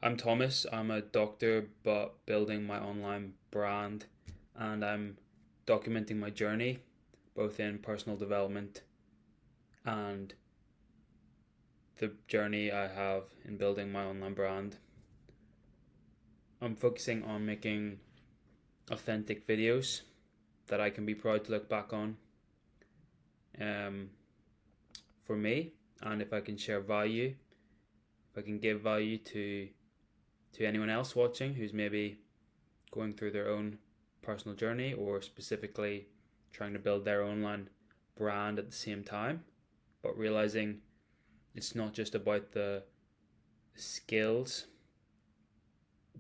I'm Thomas. I'm a doctor, but building my online brand, and I'm documenting my journey, both in personal development and the journey I have in building my online brand. I'm focusing on making authentic videos that I can be proud to look back on um, for me, and if I can share value, if I can give value to anyone else watching who's maybe going through their own personal journey or specifically trying to build their online brand at the same time, but realizing it's not just about the skills,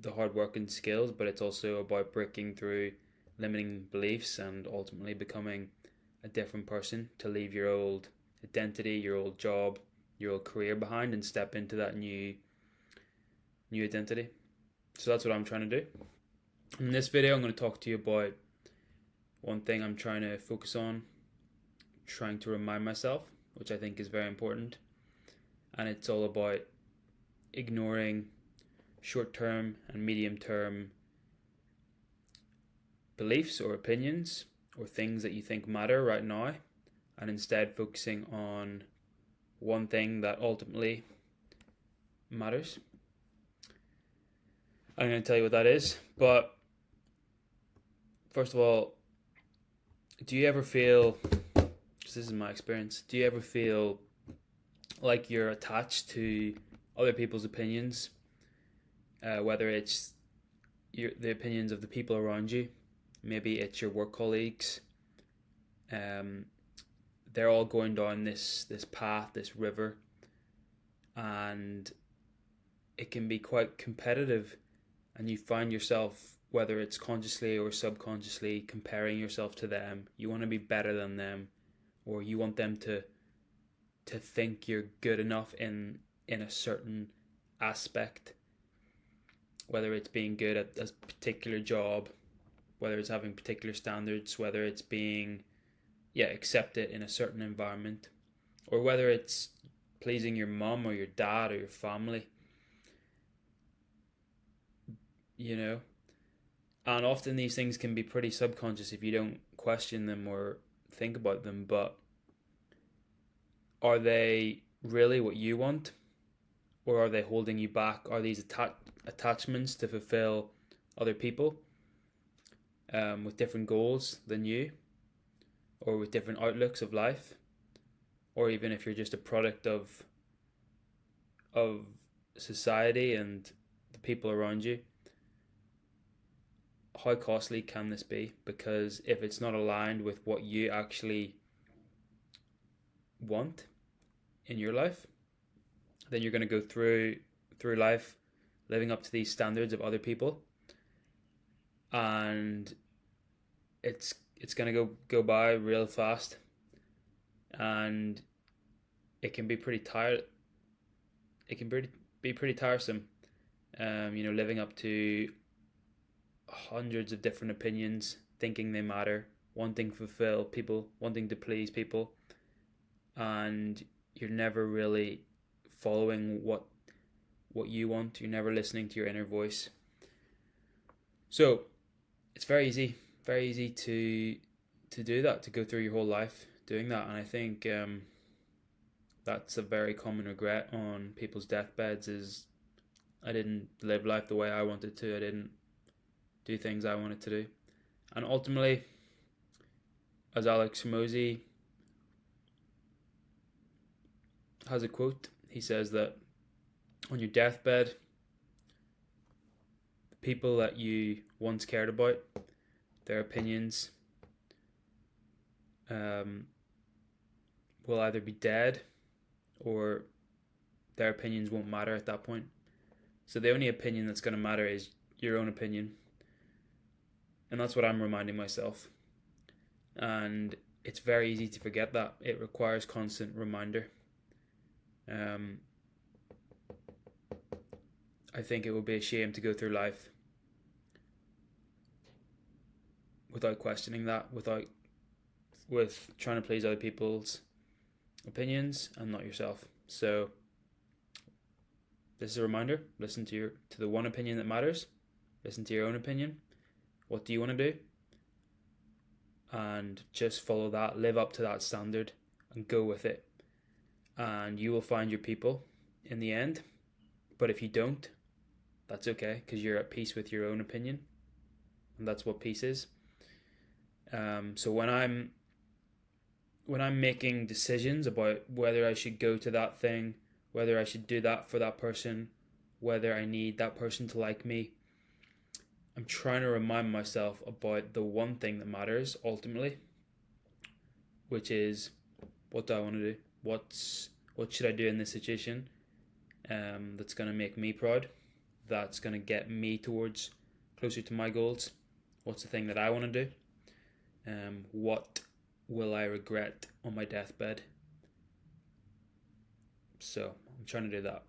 the hard work and skills, but it's also about breaking through limiting beliefs and ultimately becoming a different person to leave your old identity, your old job, your old career behind and step into that new identity. So that's what I'm trying to do. In this video, I'm going to talk to you about one thing I'm trying to focus on, trying to remind myself, which I think is very important. And it's all about ignoring short term and medium term beliefs or opinions or things that you think matter right now, and instead focusing on one thing that ultimately matters. I'm going to tell you what that is, but first of all, do you ever feel, because this is my experience, do you ever feel like you're attached to other people's opinions, whether it's the opinions of the people around you, maybe it's your work colleagues, they're all going down this path, this river, and it can be quite competitive, and you find yourself, whether it's consciously or subconsciously, comparing yourself to them. You want to be better than them, or you want them to think you're good enough in a certain aspect, whether it's being good at a particular job, whether it's having particular standards, whether it's being accepted in a certain environment, or whether it's pleasing your mom or your dad or your family, you know. And often these things can be pretty subconscious if you don't question them or think about them, but are they really what you want, or are they holding you back? Are these attachments to fulfill other people with different goals than you, or with different outlooks of life, or even if you're just a product of society and the people around you? How costly can this be? Because if it's not aligned with what you actually want in your life, then you're going to go through life living up to these standards of other people, and it's going to go by real fast, and it can be pretty tired. It can be pretty tiresome, living up to hundreds of different opinions, thinking they matter, wanting to fulfill people, wanting to please people, and you're never really following what you want. You're never listening to your inner voice. So it's very easy to do that, to go through your whole life doing that. And I think that's a very common regret on people's deathbeds, is I didn't live life the way I wanted to. I didn't do things I wanted to do. And ultimately, as Alex Hormozi has a quote, he says that on your deathbed, the people that you once cared about, their opinions, will either be dead, or their opinions won't matter at that point. So the only opinion that's going to matter is your own opinion. And that's what I'm reminding myself. And it's very easy to forget that. It requires constant reminder. I think it would be a shame to go through life without questioning that, with trying to please other people's opinions and not yourself. So this is a reminder. Listen to the one opinion that matters. Listen to your own opinion. What do you want to do? And just follow that, live up to that standard and go with it. And you will find your people in the end. But if you don't, that's okay, because you're at peace with your own opinion. And that's what peace is. So when I'm making decisions about whether I should go to that thing, whether I should do that for that person, whether I need that person to like me, I'm trying to remind myself about the one thing that matters ultimately, which is, what do I want to do? What should I do in this situation that's going to make me proud, that's going to get me towards closer to my goals? What's the thing that I want to do? What will I regret on my deathbed? So I'm trying to do that.